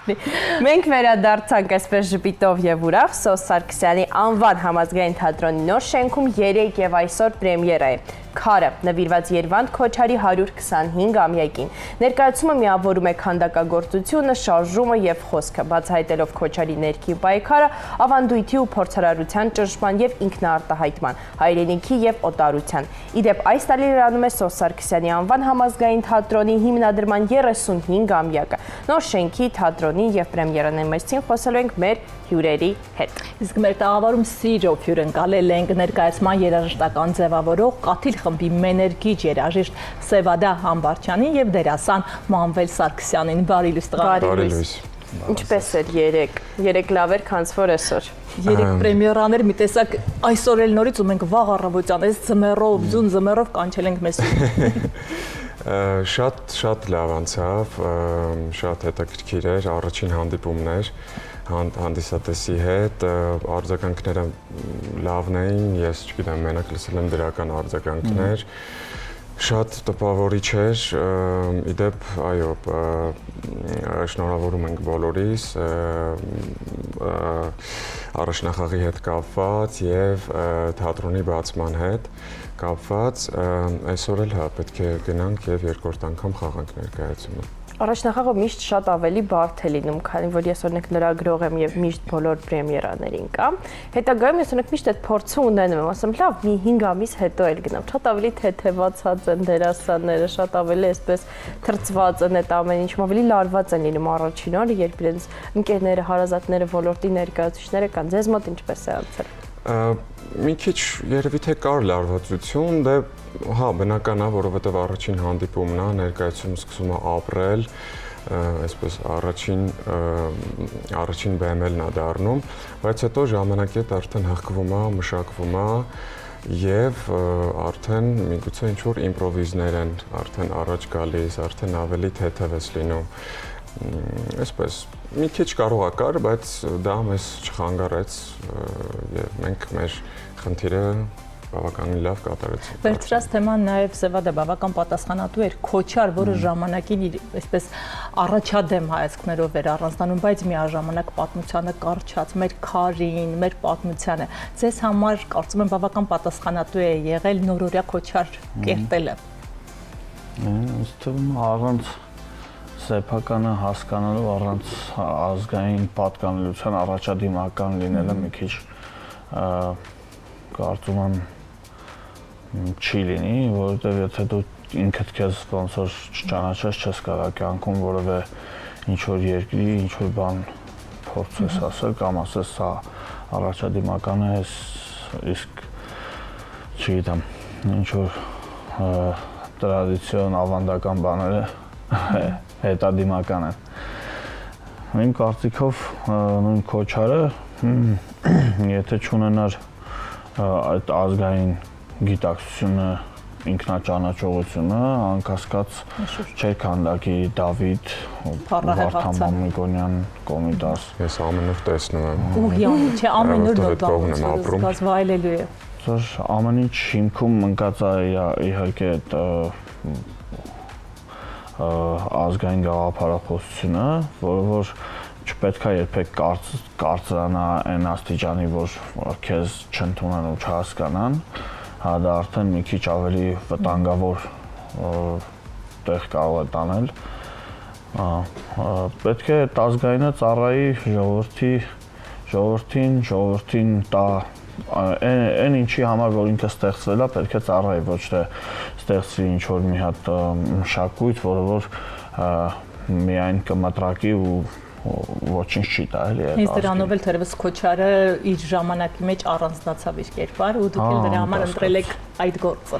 Մենք վերադարձանք այսպես ժպիտով եւ ուրախ Սոս Սարգսյանի անվան համազգային թատրոնի նոր շենքում 3 եւ այսօր պրեմիերա է։ Քարը նվիրված Երվանդ Քոչարի 125-ամյակին։ Ներկայացումը միավորում է քանդակագործությունը, շարժումը եւ խոսքը, բացահայտելով Քոչարի ներքին պայքարը, ավանդույթի ու փորձարարության ճնշման եւ ինքնաարտահայտման, հայրենիքի եւ օտարության։ Իդեպ այս տարի լրանում է Սոս Սարգսյանի անվան համազգային թատրոնի հիմնադրման 35-ամյակը։ Նոր շենքի, թատրոնի եւ պրեմիերաների մասին խոսելու ենք մեր հյուրերի հետ։ Իսկ մեր տաղավարում սիրով հյուրընկալել ենք ներկայացման երաժշտական ձևավորող Կաթիլ խմբի մեներգիչ երաժիշտ Սևադա Համբարձյանին եւ դերասան Մանվել Սարգսյանին։ Բարի լույս տղաներ։ Ինչպես էր երեք լավ էր, քանց որ այսօր։ Երեք պրեմիերաներ մի տեսակ այսօր էլ նորից ու մենք վաղ առավոտյան այս ձմեռով, ձուն ձմեռով կանչել ենք մեզ։ Շատ լավ անցավ, շատ հետաքրքիր էր, առաջին հանդիպումներ հանդիսատեսի հետ, արձագանքները լավն էին, ես չգիտեմ, մենակ լսել եմ դրական արձագանքներ, շատ տպավորիչ էր, իդեպ, այո, շնորհավորում ենք բոլորիս, առաջնախաղի հետ կապված եւ թատրոնի բացման հետ կապված, այսօր էլ հա պետք է գնանք եւ երկրորդ անգամ խաղանք ներկայացումը։ Առաջնախաղը միշտ շատ ավելի բարդ է լինում, քանի որ ես օրինակ լրագրող եմ եւ միշտ բոլոր պրեմիերաներին կամ հետագայում ես օրինակ միշտ այդ փորձը ունենում եմ, ասեմ լավ, մի 5 ամիս հետո էլ գնամ, շատ ավելի թեթևացած են դերասանները, շատ ավելի այսպես թրծված են այդ ամեն ինչ, ավելի լարված են լինում առաջին օրը, երբ իրենց ընկերները, հարազատները, ոլորտի ներկայացուցիչները կան, ձեզ մոտ ինչպես է անցել։ Մի քիչ երևի թե կար լարվածություն, դե հա բնական է, որովհետև առաջին հանդիպումն է, ներկայացումը սկսում է ապրել, այսպես առաջին բեմելն է դառնում, բայց հետո ժամանակի հետ արդեն հղկվում է, մշակվում է եւ արդեն միգուցե ինչ-որ իմպրովիզներ են արդեն առաջ գալիս, արդեն ավելի թեթև է լինում։ Այսպես մի քիչ կարող է կար, բայց դա մեզ չխանգարեց եւ մենք մեր խնդիրը բավականին լավ կատարեցինք։ Վերջրած թեման նաև Սևադա բավական պատասխանատու էր Քոչար, որը ժամանակին այսպես առաջադեմ հայացքներով էր առանձնանում, բայց միաժամանակ պատմությանը կարճած, մեր քարին, մեր պատմությանը։ Ձեզ համար կարծում եմ բավական պատասխանատու է եղել նորօրյա Քոչար կերտելը։ Ինձ թվում է առանց սեփականը հասկանալու, առանց ազգային պատկանելիության առաջադիմական լինելը մի քիչ կարծում եմ չի լինի, որովհետև եթե դու ինքդ քեզ ոնց որ չճանաչես, չես կարող կյանքում որևէ ինչ-որ երկրի, ինչ-որ բան փորձես ասել կամ ասես սա առաջադիմական է, իսկ չգիտեմ, ինչ-որ տրադիցիոն ավանդական բաները հետադիմական են։ Իմ կարծիքով նույն Քոչարը, եթե չունենար այդ ազգային գիտակցությունը, ինքնաճանաչողությունը, անկասկած չէր քանդակի Դավիթ, Վարդան Մամիկոնյան Կոմիտաս։ Ես ամենուր տեսնում եմ։ Ուղիան, չէ, ամենուր նոր վայելելու է։ Ամեն ինչ հիմքում ընկած է իհարկե այդ ազգային գաղափարախոսությունը, որը որ չպետք է երբեք կարծրանա այն աստիճանի, որ քեզ չընդունեն ու չհասկանան, հա դա արդեն մի քիչ ավելի վտանգավոր տեղ կարող է տանել։ Պետք է այդ ազգայինը ծառայի ժողովրդին տա այն ինչի համար, որ ինքը ստեղծվել է, պետք է ծառայի, ոչ թե ստեղծվի ինչ-որ մի հատ մշակույթ, որը որ միայն կմտրակի ու ոչինչ չի տա, էլի։ Հենց դրանով էլ թերևս Քոչարը իր ժամանակի մեջ առանձնացավ իր կերպար ու դուք էլ դրա համար ընտրել եք այդ գործը։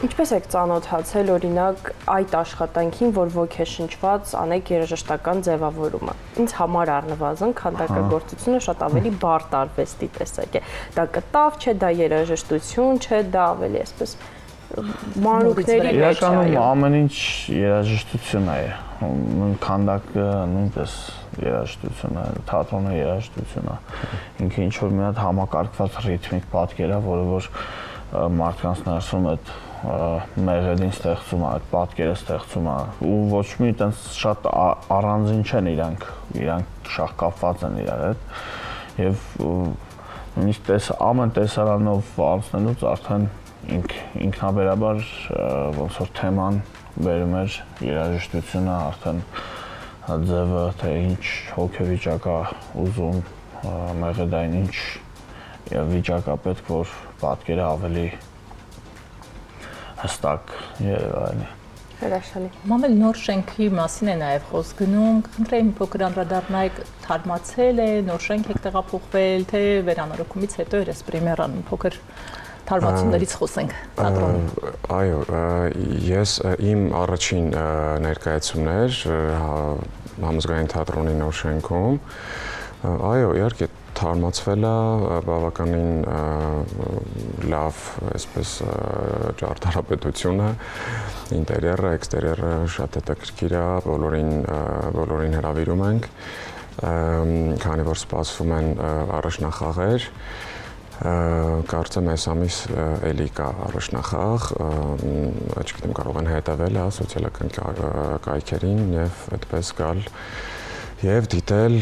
Ինչպես եք ծանոթացել օրինակ այդ աշխատանքին, որ ոգեշնչված անեք երաժշտական ձևավորումը։ Ինձ համար առնվազն քանդակագործությունը շատ ավելի բարդ արվեստի տեսակ է։ Դա կտավ չէ, դա երաժշտություն չէ, դա ավելի այսպես մանրուքների մեջ է։ Իրականում ամեն ինչ երաժշտություն է։ Նույն քանդակը նույնպես երաժշտություն է, թատրոնը երաժշտություն է։ Ինքը ինչ որ մի հատ համակարգված ռիթմիկ պատկեր է, որը որ մարդկանց ներսում այդ մեղեդին ստեղծում է, այդ պատկերը ստեղծում է ու ոչ մի այտենց շատ առանձին չեն իրանք շատ կապված են իրար հետ եւ նույնիսկ ամեն տեսարանով անցնելուց արդեն ինքնաբերաբար ոնց որ թեման բերում էր երաժշտությունը արդեն ձևը թե ինչ հոգեվիճակ է ուզում մեղեդային ինչ վիճակ է պետք որ պատկերը ավելի հստակ երևանի Հրաշալի։ Մամել նոր շենքի մասին է նաև խոսք գնում, կխնդրեի մի փոքր անդրադառնայիք, թարմացել է, նոր շենք եք տեղափոխվել, թե վերանորոգումից հետո էր էս պրեմիերան, մի փոքր թարմացումներից խոսենք թատրոնում։ Այո, ես իմ առաջին ներկայացումն էր համազգային թատրոնի նոր շենքում։ Այո, իհարկե թարմացվել է, բավականին լավ, այսպես ճարտարապետությունը, ինտերիերը, էքստերիերը շատ հետաքրքիր է, բոլորին հրավիրում ենք, քանի որ սպասվում են առաջնախաղեր, կարծեմ այս ամիս էլի կա առաջնախաղ, չգիտեմ կարող են հետևել սոցիալական կայքերին եւ այդպես գալ եւ դիտել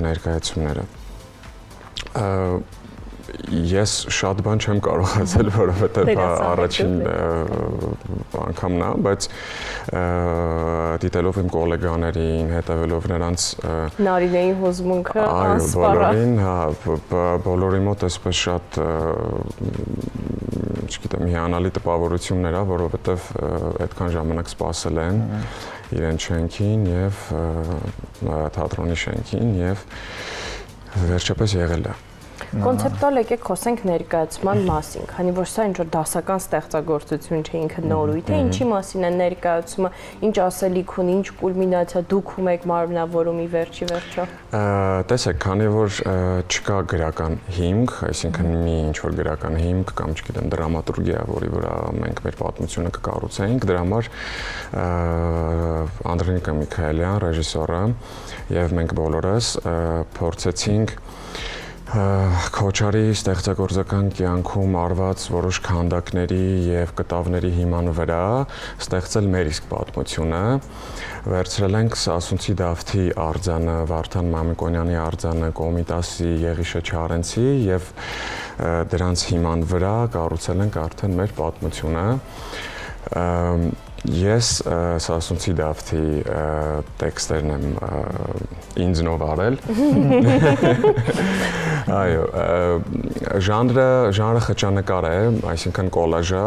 ներկայացումները։ Ես շատ բան չեմ կարող ասել, որովհետև առաջին անգամն է, բայց դիտելով իմ գոլեգաներին, հետևելով նրանց Նարինեի հուզմունքը անսպառ։ Բոլորի մոտ այսպես շատ չգիտեմ, հիանալի տպավորություններ է, որովհետև այդքան ժամանակ սպասել են իրեն շենքին եւ թատրոնի շենքին եւ վերջապես եղել է։ Կոնցեպտուալ եկեք խոսենք ներկայացման մասին, քանի որ սա ինչ-որ դասական ստեղծագործություն չէ, ինքը նորույթ է, ինչի մասին է ներկայացումը, ինչ ասելիք ունի, ինչ կուլմինացիա դուք եք մարմնավորումի վերջի վերջո։ Տեսեք, քանի որ չկա գրական հիմք, այսինքն մի ինչ-որ գրական հիմք կամ չգիտեմ դրամատուրգիա, որի վրա մենք մեր պատմությունը կկառուցենք, դրա համար Անդրանիկա Միքայելյան, ռեժիսորը, եւ մենք բոլորս փորձեցինք Քոչարի ստեղծագործական կյանքում արված որոշ քանդակների եւ կտավների հիման վրա ստեղծել մեր իսկ պատմությունը, վերցրել ենք Սասունցի Դավթի արձանը, Վարդան Մամիկոնյանի արձանը, Կոմիտասի, Եղիշե Չարենցի եւ դրանց հիման վրա կառուցել ենք արդեն մեր պատմությունը։ Ես Սասունցի Դավթի տեքստերն եմ ինձնով արել։ Այո, ժանրը խճանկար է, այսինքն կոլաժ է,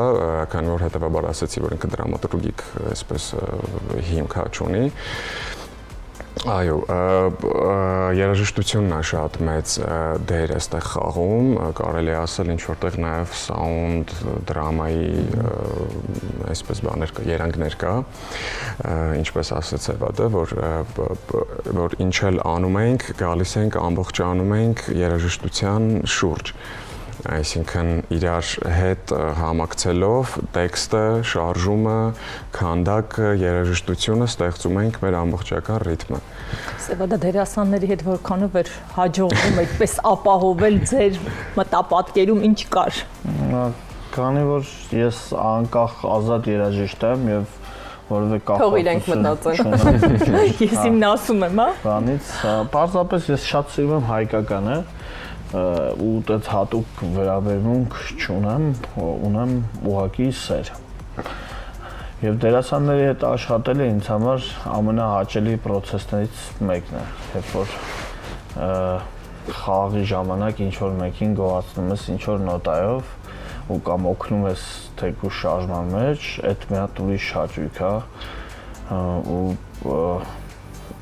քանի որ հետևաբար ասացի, որ ինքը դրամատուրգիկ այսպես հիմք չունի։ Այո, երաժշտությունն է շատ մեծ դեր այստեղ խաղում, կարելի է ասել ինչ որտեղ նաև սաունդ, դրամայի այսպես բաներ կա, երանգներ կա, ինչպես ասաց Էվադը, որ ինչ էլ անում ենք, գալիս ենք, ամբողջանում ենք երաժշտության շուրջ։ Այսինքն իրար հետ համակցելով տեքստը, շարժումը, քանդակը, երաժշտությունը ստեղծում ենք մեր ամբողջական ռիթմը։ Սևադա դերասանների հետ որքանով էր հաջողվում այդպես ապահովել ձեր մտապատկերում ինչ կար։ Քանի որ ես անկախ ազատ երաժիշտ եմ եւ որովհետեւ կապ Թող իրենք մտածեն։ Ես իմն ասում եմ, հա։ Բանից, պարզապես ես շատ սիրում եմ հայկականը ու դեռ հատուկ վերաբերմունք չունեմ, ունեմ ուղղակի սեր։ Եվ դերասանների հետ աշխատելը ինձ համար ամենահաճելի process-ներից մեկն է, երբ որ խաղի ժամանակ ինչ որ մեկին գոհացնում ես ինչ որ նոտայով ու կամ օգնում ես թեկուզ շարժման մեջ, այդ մի հատ ուրիշ հաճույք է ու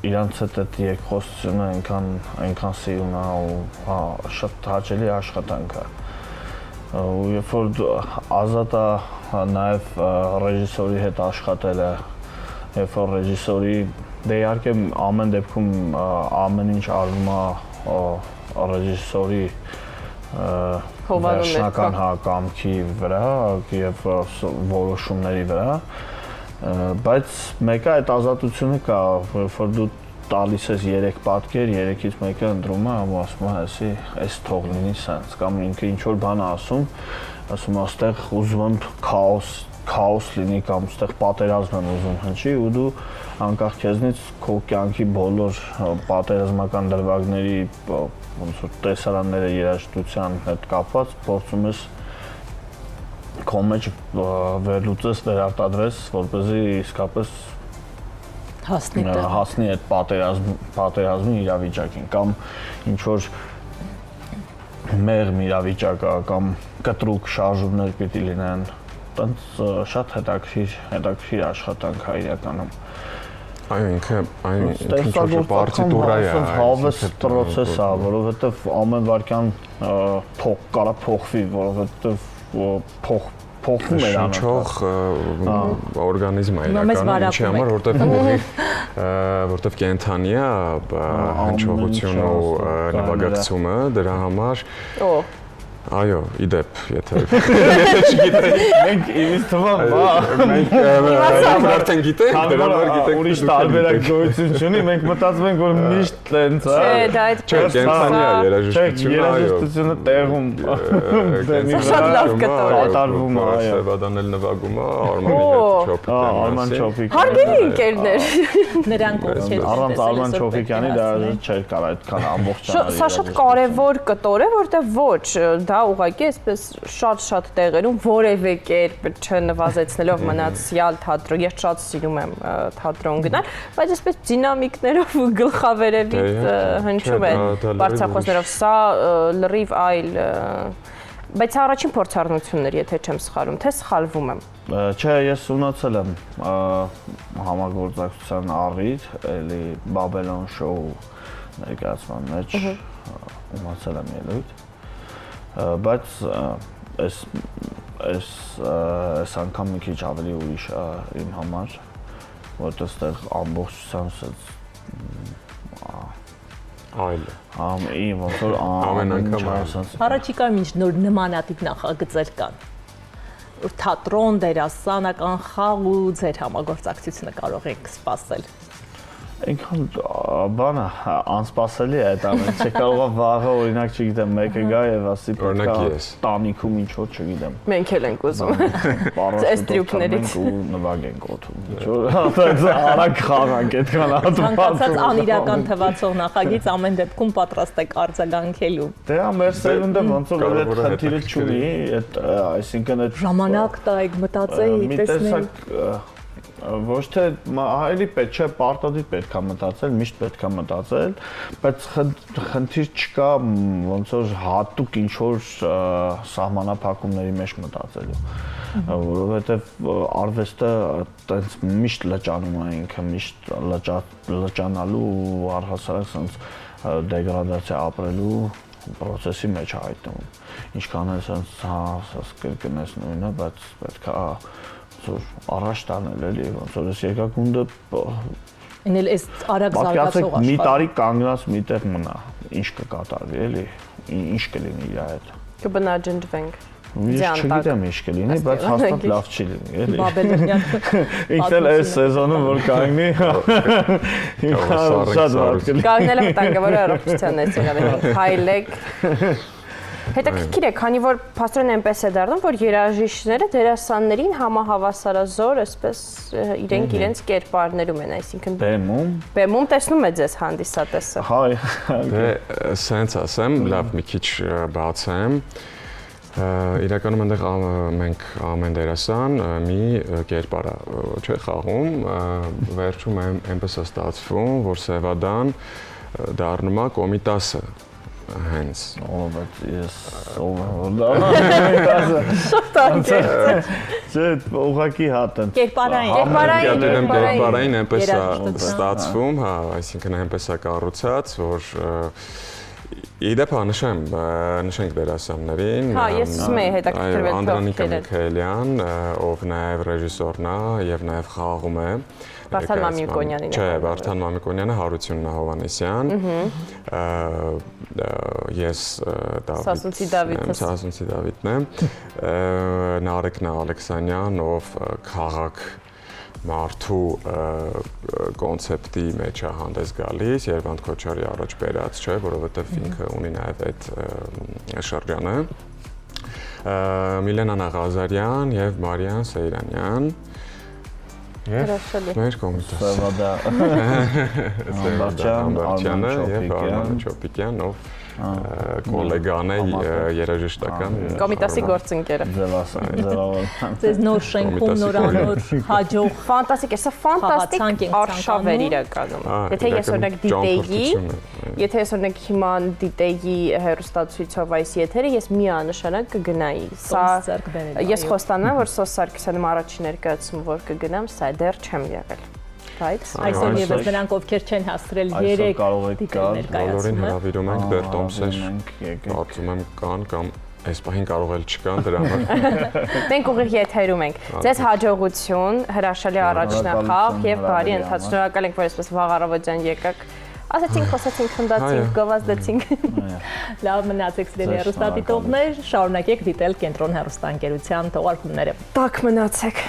իրանց հետ այդ երկխոսությունը այնքան սիրուն է ու շատ հաճելի աշխատանք է։ Ու երբ որ ազատ է նաև ռեժիսորի հետ աշխատելը, երբ որ ռեժիսորի դե իհարկե ամեն դեպքում ամեն ինչ արվում է ռեժիսորի վերջնական կամքի վրա եւ որոշումների վրա, բայց մեկը այդ ազատությունը կա, որ դու տալիս ես 3 պատկեր, 3-ից մեկը ընտրում է, ու ասում է, այս թող լինի սենց, կամ ինքը ինչ որ բան ասում, ասում է, այստեղ ուզում եմ քաոս քաոս լինի կամ այդտեղ պատերազմ են ուզում հնչի ու դու անկախ քեզնից քո կյանքի բոլոր պատերազմական դրվագների ոնց որ տեսարանները երաժշտության հետ կապված փորձում ես քո մեջ վերլուծես, վերարտադրես, որպեսզի իսկապես հասնի այդ պատերազմի իրավիճակին կամ ինչ որ մեղմ իրավիճակա կամ կտրուկ շարժումներ պիտի լինեն, տենց շատ հետաքրքիր աշխատանք է իրականում։ Այո, ինքը ինչ որ պարտիտուրա է, հավես process է, որովհետև ամեն վարքյան կարա փոխվի, որովհետև փոխվում է անում։ Շնչող օրգանիզմ է իրականում, ինչի համար, որտեվ կենթանի է հնչողություն ու նվագակցումը, դրա համար այո, իդեպ, եթե չգիտեի, մենք ինձ թվում մենք արդեն գիտենք, դրա համար գիտենք ուրիշ տարբերակ գոյություն չունի, մենք մտածում ենք, որ միշտ տենց է։ Չէ, դա այդ կենթանի է երաժշտությունը, տեղում շատ լավ կատարվում է, այո։ Սևադանել նվագում է, Արման Չոփիկյանի։ Հարգելի ընկերներ։ Նրանք ովքեր առանց Արման Չոփիկյանի դա չէր կարող այդքան ամբողջանալ։ Սա շատ կարևոր կտոր է, որտեղ ոչ, դա ուղղակի այսպես շատ տեղերում որևէ կերպ չնվազեցնելով մնացյալ թատրոն, ես շատ սիրում եմ թատրոն գնալ, բայց այսպես դինամիկներով ու գլխավերևից հնչում է բարձրախոսներով, սա լրիվ այլ, բայց առաջին փորձառնությունն էր, եթե չեմ սխալվում, թե սխալվում եմ։ Չէ, ես ունեցել եմ համագործակցության առիթ, էլի Babylon Show ներկայացման մեջ ունեցել եմ ելույթ, բայց այս անգամ մի քիչ ավելի ուրիշ է իմ համար, որտեղ այստեղ ամբողջությամբ այլ ոնց որ ամեն անգամ Առաջիկայում ինչ նոր նմանատիպ նախագծեր կան, որ թատրոն, դերասանական խաղ ու ձեր համագործակցությունը կարող եք սպասել։ Այնքան բանը անսպասելի է այդ ամենը, չկարողա վաղը օրինակ չգիտեմ մեկը գա եւ ասի պետք է տանիքում ինչ որ չգիտեմ։ Մենք էլ ենք ուզում։ Այս տրյուկներից ու նվագենք օդում։ Ինչ որ արագ խաղանք այդքան Ցանկացած անիրական թվացող նախագիծ ամեն դեպքում պատրաստ եք արձագանքելու։ Դե մեր սերունդը ոնց որ այդ խնդիրը չունի, այդ այսինքն այդ ժամանակ տայք մտածեի, տեսնեի ոչ թե այլի պետք չէ, պարտադիր պետք է մտածել, միշտ պետք է մտածել, բայց խնդիր չկա ոնց որ հատուկ ինչ որ սահմանափակումների մեջ մտածելու, որովհետև արվեստը տենց միշտ լճանում է ինքը, միշտ լճանալու ու առհասարակ սենց դեգրադացիա ապրելու process-ի մեջ է հայտնվում։ Ինչքան է սենց կրկնես նույնը, բայց պետք է առաջ տանել էլի, ոնց որ այս երկակունդը Ինել այս արագ զարգացող աշխարհ։ Մի տարի կանգնած միտեղ մնա, ինչ կկատարվի էլի, ինչ կլինի իր հետ։ կբնաջնջվենք։ Ես չգիտեմ ինչ կլինի, բայց հաստատ լավ չի լինի, էլի։ Բաբելոնյան։ Ինքն էլ այս սեզոնում որ կանգնի, շատ վատ կլինի։ Կանգնելը վտանգավոր առողջության է եղել, հայլեք։ Հետաքրքիր է, քանի որ փաստորեն այնպես է դառնում, որ երաժիշտները դերասաններին համահավասարազոր այսպես իրենց կերպարներում են, այսինքն բեմում տեսնում է ձեզ հանդիսատեսը։ Հայ։ Դե սենց ասեմ, լավ մի քիչ բացեմ։ Իրականում այնտեղ մենք ամեն դերասան մի կերպար չէ խաղում, վերջում այնպես է ստացվում, որ Սևադան դառնում է Կոմիտասը հենց բայց ես Չէ, ուղղակի հատն։ Կերպարային այնպես է ստացվում, հա, այսինքն այնպես է կառուցած, որ իդեպ նշենք դերասաններին։ Հա, ես ուզում եի հետաքրքրվել Անդրանիկա Միքայելյան, ով նաև ռեժիսորն է եւ նաև խաղում է։ Վարդան Մամիկոնյանին։ Չէ, Վարդան Մամիկոնյանը, Հարություն Հովհաննիսյան։ Ես Սասունցի Դավիթն եմ։ Նարեկն Ալեքսանյան, ով քաղաք մարդու կոնցեպտի մեջ է հանդես գալիս, Երվանդ Քոչարի առաջ բերած, չէ, որովհետև ինքը ունի նաև այդ շրջանը։ Միլենա Նաղազարյան եւ Մարիան Սեյրանյան։ Հրաշալի։ Մեր կոմիտաս։ Սևադա Ամբարչյանը եւ Արման Չոպիկյան, ով կոլեգան է երաժշտական Կոմիտասի գործընկերը։ Ձեզ նոր շենքում նորանոր հաջող Ֆանտաստիկ է, սա ֆանտաստիկ արշավ էր իրականում։ Եթե ես օրինակ դիտեի հեռուստացույցով այս եթերը, ես միանշանակ կգնայի։ Սա ես խոստանամ, որ Սոս Սարգսյանում առաջին ներկայացում որ կգնամ, սա դեռ չեմ եղել։ Բայց այսօր եւս նրանք ովքեր չեն հասցրել 3 դիտել ներկայացումը։ Բոլորին հրավիրում ենք դեռ Տոմսեր, կարծում եմ կան կամ այս պահին կարող էլ չկան դրա համար։ Մենք ուղիղ եթերում ենք։ Ձեզ հաջողություն, հրաշալի առաջնախաղ եւ բարի ընթաց։ Շնորհակալ ենք, որ այսպես վաղ առավոտյան եկաք։ Ասացինք, խոսացինք, խնդացինք, գովազդեցինք։ Լավ մնացեք սիրելի հեռուստադիտողներ, շարունակեք դիտել Կենտրոն հեռուստաընկերության թողարկումները։ Տակ մնացեք։